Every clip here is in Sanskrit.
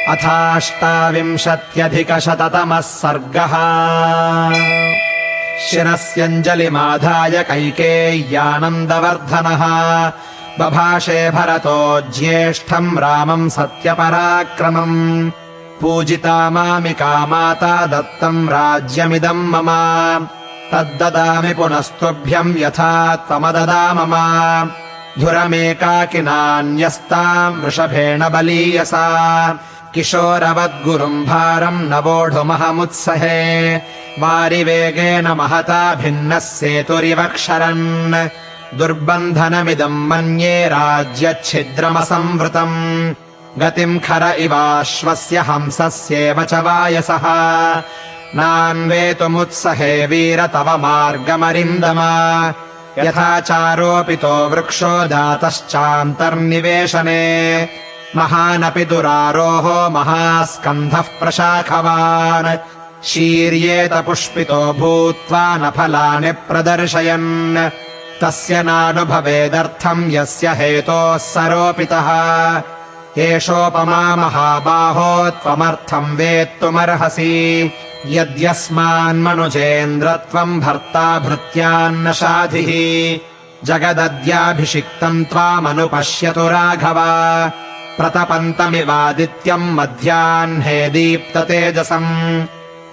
अथाष्टाविंशत्यधिकशततमः सर्गः। शिरस्यञ्जलिमाधाय कैकेय्यानन्दवर्धनः बभाषे भरतो ज्येष्ठम् रामम् सत्यपराक्रमम्। पूजिता मामिका माता दत्तम् राज्यमिदम् मम, तद्ददामि पुनस्तुभ्यम् यथा त्वमददा मम। धुरमेकाकिनान्यस्ताम् वृषभेण बलीयसा, किशोरवद्गुरुम् भारम् न वोढुमहमुत्सहे। वारिवेगेन महता भिन्नः सेतुरिवक्षरन्, दुर्बन्धनमिदम् मन्ये राज्यच्छिद्रमसंवृतम्। गतिम् खर इवाश्वस्य हंसस्येव च वायसः, नान्वेतुमुत्सहे वीर तव मार्गमरिन्दम। यथाचारोऽपितो वृक्षो दातश्चान्तर्निवेशने, महानपि दुरारोहो महास्कन्धः प्रशाखवान्। शीर्येत पुष्पितो भूत्वा न फलानि प्रदर्शयन्, तस्य नानुभवेदर्थम् यस्य हेतोः सरोपितः। एषोपमा महाबाहो त्वमर्थम् वेत्तुमर्हसि, यद्यस्मान्मनुजेन्द्रत्वम् भर्ता भृत्यान्न शाधिः। जगदद्याभिषिक्तम् त्वामनुपश्यतु राघव, प्रतपन्तमिवादित्यम् मध्याह्ने दीप्ततेजसम्।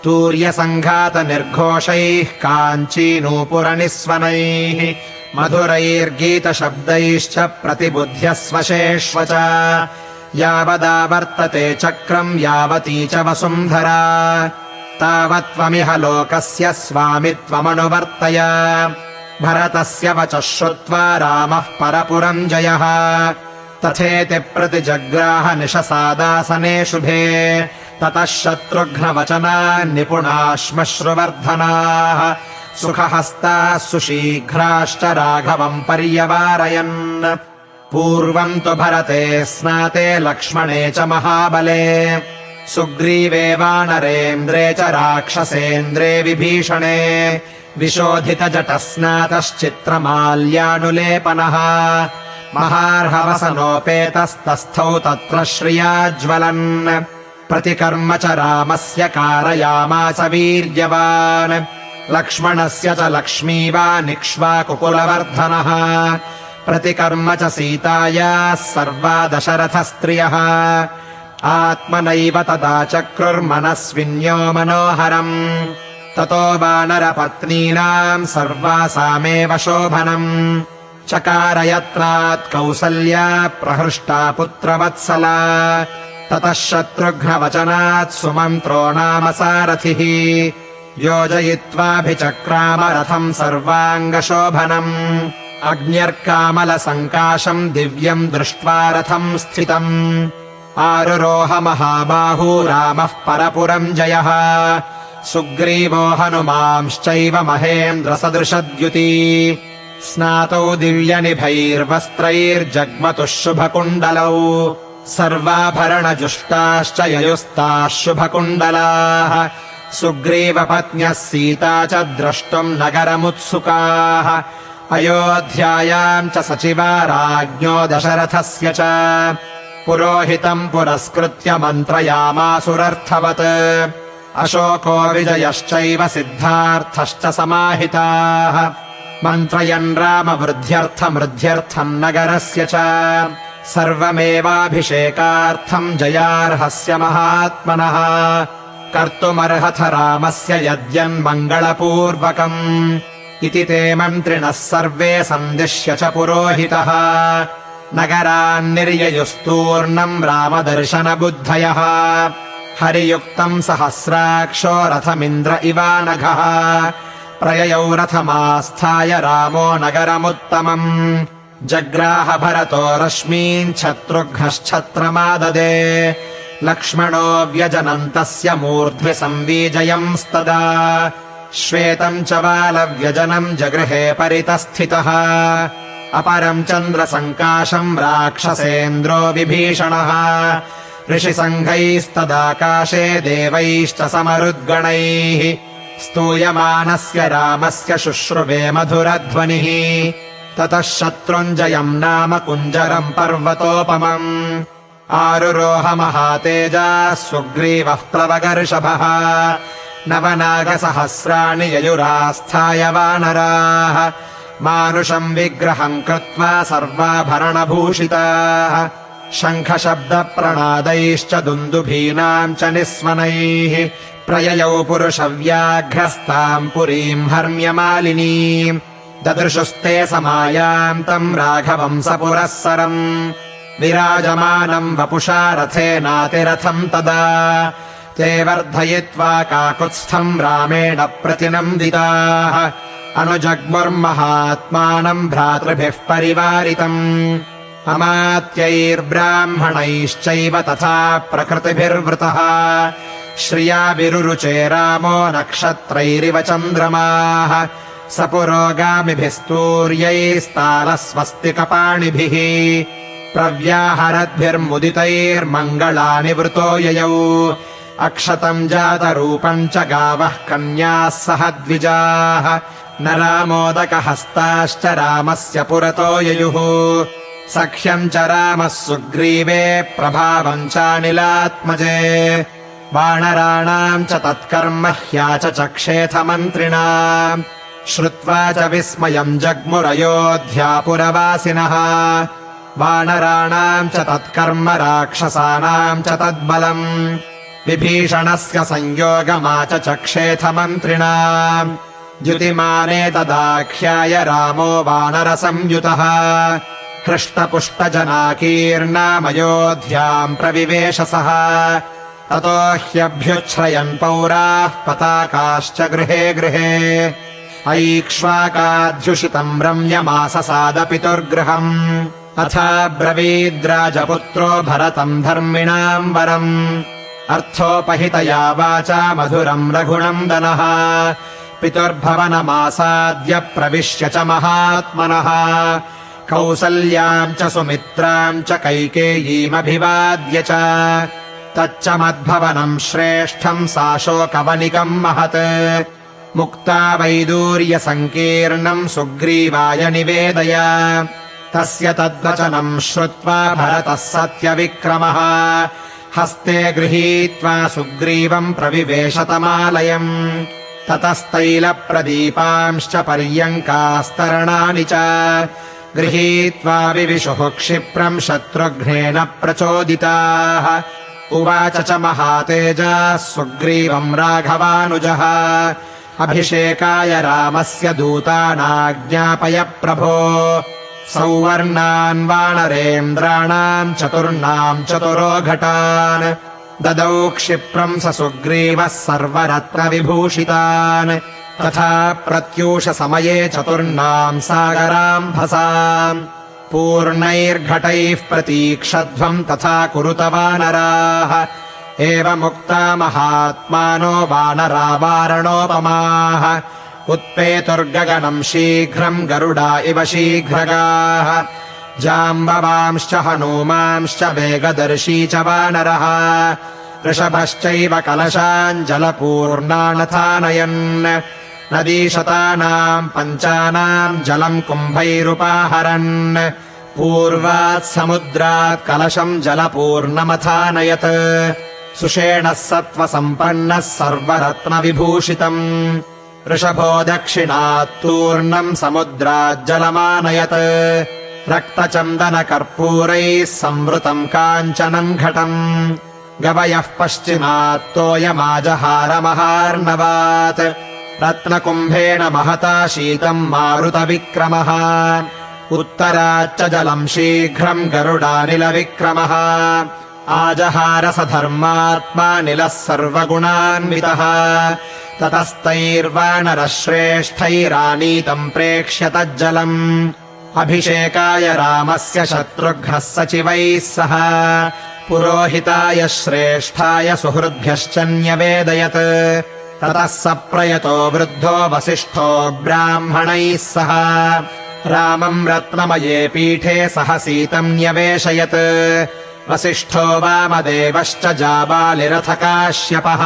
तूर्यसङ्घातनिर्घोषैः काञ्चीनूपुरनिस्वनैः, मधुरैर्गीतशब्दैश्च प्रतिबुध्यस्वशेष्व च। यावदावर्तते चक्रम् यावती च वसुन्धरा, तावत्त्वमिह लोकस्य स्वामित्वमनुवर्तय। भरतस्य वचः श्रुत्वा रामः परपुरम् जयः, तथेति प्रतिजग्राह निशसादासने शुभे। ततः शत्रुघ्नवचनान्निपुणाश्मश्रुवर्धनाः, सुखहस्ताः सुशीघ्राश्च राघवम् पर्यवारयन्। पूर्वम् तु भरते स्नाते लक्ष्मणे च महाबले, सुग्रीवे वानरेन्द्रे च राक्षसेन्द्रे विभीषणे। विशोधितजटस्नातश्चित्रमाल्यानुलेपनः, महार्हवसनोपेतस्तस्थौ तत्र श्रियाज्वलन्। प्रतिकर्म च रामस्य कारयामास वीर्यवान्, लक्ष्मणस्य च लक्ष्मीवानिक्ष्वाकुकुलवर्धनः। प्रतिकर्म च सीतायाः सर्वा दशरथस्त्रियः, आत्मनैव तदा चक्रुर्मनस्विन्यो मनोहरम्। ततो वानरपत्नीनाम् सर्वासामेव शोभनम्, चकार यत्रात् कौसल्या प्रहृष्टा पुत्रवत्सला। ततः शत्रुघ्नवचनात् सुमन्त्रो नाम सारथिः, योजयित्वाभिचक्राम रथम् सर्वाङ्गशोभनम्। अग्न्यर्कामलसङ्काशम् दिव्यम् दृष्ट्वा रथम् स्थितम्, आरुरोह महाबाहू रामः परपुरम् जयः। सुग्रीवो हनुमांश्चैव महेन्द्रसदृशद्युती, स्नातौ दिव्यनिभैर्वस्त्रैर्जग्मतुः शुभकुण्डलौ। सर्वाभरणजुष्टाश्च ययुस्ताः शुभकुण्डलाः, सुग्रीवपत्न्यः सीता च द्रष्टुम् नगरमुत्सुकाः। अयोध्यायाम् च सचिवा राज्ञो दशरथस्य च, पुरोहितम् पुरस्कृत्य मन्त्रयामासुरर्थवत्। अशोको विजयश्चैव सिद्धार्थश्च समाहिताः, मन्त्रयन् रामवृद्ध्यर्थमृद्ध्यर्थम् नगरस्य च। सर्वमेवाभिषेकार्थम् जयार्हस्य महात्मनः, कर्तुमर्हथ रामस्य यद्यन्मङ्गलपूर्वकम्। इति ते मन्त्रिणः सर्वे सन्दिश्य च पुरोहितः, नगरान्निर्ययुस्तूर्णम् रामदर्शनबुद्धयः। हरियुक्तम् सहस्राक्षो रथमिन्द्र इवानघः, प्रययौ रथमास्थाय रामो नगरमुत्तमम्। जग्राह भरतो रश्मीन् शत्रुघ्नश्छत्रमाददे, लक्ष्मणो व्यजनन्तस्य मूर्ध्नि संवीजयंस्तदा। श्वेतम् च बालव्यजनम् जगृहे परितस्थितः, अपरम् चन्द्रसङ्काशम् राक्षसेन्द्रो विभीषणः। ऋषिसङ्घैस्तदाकाशे देवैश्च समरुद्गणैः, स्तूयमानस्य रामस्य शुश्रुवे मधुरध्वनिः। ततः शत्रुञ्जयम् नाम कुञ्जरम् पर्वतोपमम्, आरुरोह महातेजाः सुग्रीवः प्लवगर्षभः नवनागसहस्राणि ययुरास्थाय वानराः मानुषम् विग्रहम् कृत्वा सर्वाभरणभूषिताः शङ्खशब्दप्रणादैश्च दुन्दुभीनाम् च निस्वनैः प्रययौ पुरुषव्याघ्रस्ताम् पुरीम् हर्म्यमालिनीम् ददृशुस्ते समायान्तम् राघवम् सपुरःसरम् विराजमानम् वपुषा रथेनातिरथम् तदा ते वर्धयित्वा काकुत्स्थम् रामेण प्रतिनन्दिताः अनुजग्मुर्महात्मानम् भ्रातृभिः परिवारितम् अमात्यैर्ब्राह्मणैश्चैव तथा प्रकृतिभिर्वृतः श्रिया विरुरुचे रामो नक्षत्रैरिव चन्द्रमाः सपुरोगामिभिस्तूर्यैस्तालस्वस्तिकपाणिभिः प्रव्याहरद्भिर्मुदितैर्मङ्गलानि वृतो ययौ अक्षतम् जातरूपम् च गावः कन्याः सह द्विजाः न रामोदकहस्ताश्च रामस्य पुरतो ययुः सख्यम् च रामः सुग्रीवे प्रभावम् चानिलात्मजे वानराणाम् च तत्कर्म ह्याचचक्षेथ मन्त्रिणा श्रुत्वा च विस्मयम् जग्मुरयोध्यापुरवासिनः वानराणाम् च तत्कर्म राक्षसानाम् च तद्बलम् विभीषणस्य संयोगमाचचक्षेथ मन्त्रिणा द्युतिमाने तदाख्याय रामो वानरसंयुतः हृष्टपुष्टजनाकीर्णामयोध्याम् प्रविवेशसः ततो ह्यभ्युच्छ्रयन् पौराः पताकाश्च गृहे गृहे ऐक्ष्वाकाध्युषितम् रम्यमाससादपितुर्गृहम् अथाब्रवीद्राजपुत्रो भरतम् धर्मिणाम् वरम् अर्थोपहितया वाचा मधुरम् रघुनन्दनः पितुर्भवनमासाद्य प्रविश्य च महात्मनः कौसल्याम् च सुमित्राम् च कैकेयीमभिवाद्य च तच्च मद्भवनम् श्रेष्ठम् साशोकवनिकम् महत् मुक्ता वैदूर्यसङ्कीर्णम् सुग्रीवाय निवेदय तस्य तद्वचनम् श्रुत्वा भरतः सत्यविक्रमः हस्ते गृहीत्वा सुग्रीवम् प्रविवेशतमालयम् ततस्तैलप्रदीपांश्च पर्यङ्कास्तरणानि च गृहीत्वा विविशुः क्षिप्रम् शत्रुघ्नेन प्रचोदिताः उवाच च महातेजाः सुग्रीवम् राघवानुजः अभिषेकाय रामस्य दूतानाज्ञापय प्रभो सौवर्णान् वानरेन्द्राणाम् चतुर्णाम् चतुरो घटान् ददौ क्षिप्रम् स सुग्रीवः सर्वरत्नविभूषितान् तथा प्रत्यूषसमये चतुर्णाम् सागराम्भसाम् पूर्णैर्घटैः प्रतीक्षध्वम् तथा कुरुत वानराः एवमुक्ता महात्मानो वानरा वारणोपमाः उत्पेतुर्गगनम् शीघ्रम् गरुडा इव शीघ्रगाः जाम्बवांश्च हनूमांश्च वेगदर्शी च वानरः वृषभश्चैव कलशाञ्जलपूर्णानथानयन् नदीशतानाम् पञ्चानाम् जलम् कुम्भैरुपाहरन् पूर्वात् समुद्रात् कलशम् जलपूर्णमथानयत् सुषेणः सत्त्वसम्पन्नः सर्वरत्नविभूषितम् वृषभो दक्षिणात्तूर्णम् समुद्राज्जलमानयत् रक्तचन्दनकर्पूरैः संवृतम् काञ्चनम् घटम् गवयः पश्चिमात्तोयमाजहारमहार्णवात् रत्नकुम्भेन महता शीतम् मारुतविक्रमः उत्तराच्च जलम् शीघ्रम् गरुडानिलविक्रमः आजहारसधर्मात्मा निलः सर्वगुणान्वितः ततस्तैर्वानरः श्रेष्ठैरानीतम् प्रेक्ष्य तज्जलम् अभिषेकाय रामस्य शत्रुघ्नः सचिवैः सह पुरोहिताय श्रेष्ठाय सुहृद्भ्यश्च न्यवेदयत् ततः स प्रयतो वृद्धो वसिष्ठो ब्राह्मणैः सह रामम् रत्नमये पीठे सहसीतम् न्यवेशयत् वसिष्ठो वामदेवश्च जाबालिरथ काश्यपः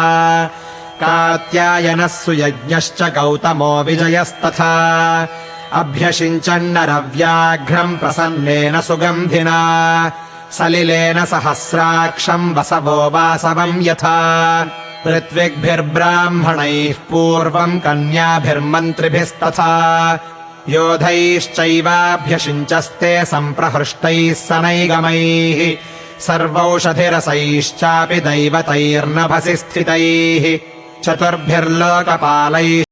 कात्यायनः सुयज्ञश्च गौतमो विजयस्तथा अभ्यषिञ्चन्नरव्याघ्रम् प्रसन्नेन सुगन्धिना सलिलेन सहस्राक्षम् वसवो वासवम् यथा ऋत्विग्भिर्ब्राह्मणैः पूर्वम् कन्याभिर्मन्त्रिभिस्तथा योधैश्चैवाभ्यषिञ्चस्ते सम्प्रहृष्टैः सनैगमैः सर्वौषधिरसैश्चापि दैवतैर्नभसि स्थितैः चतुर्भिर्लोकपालैः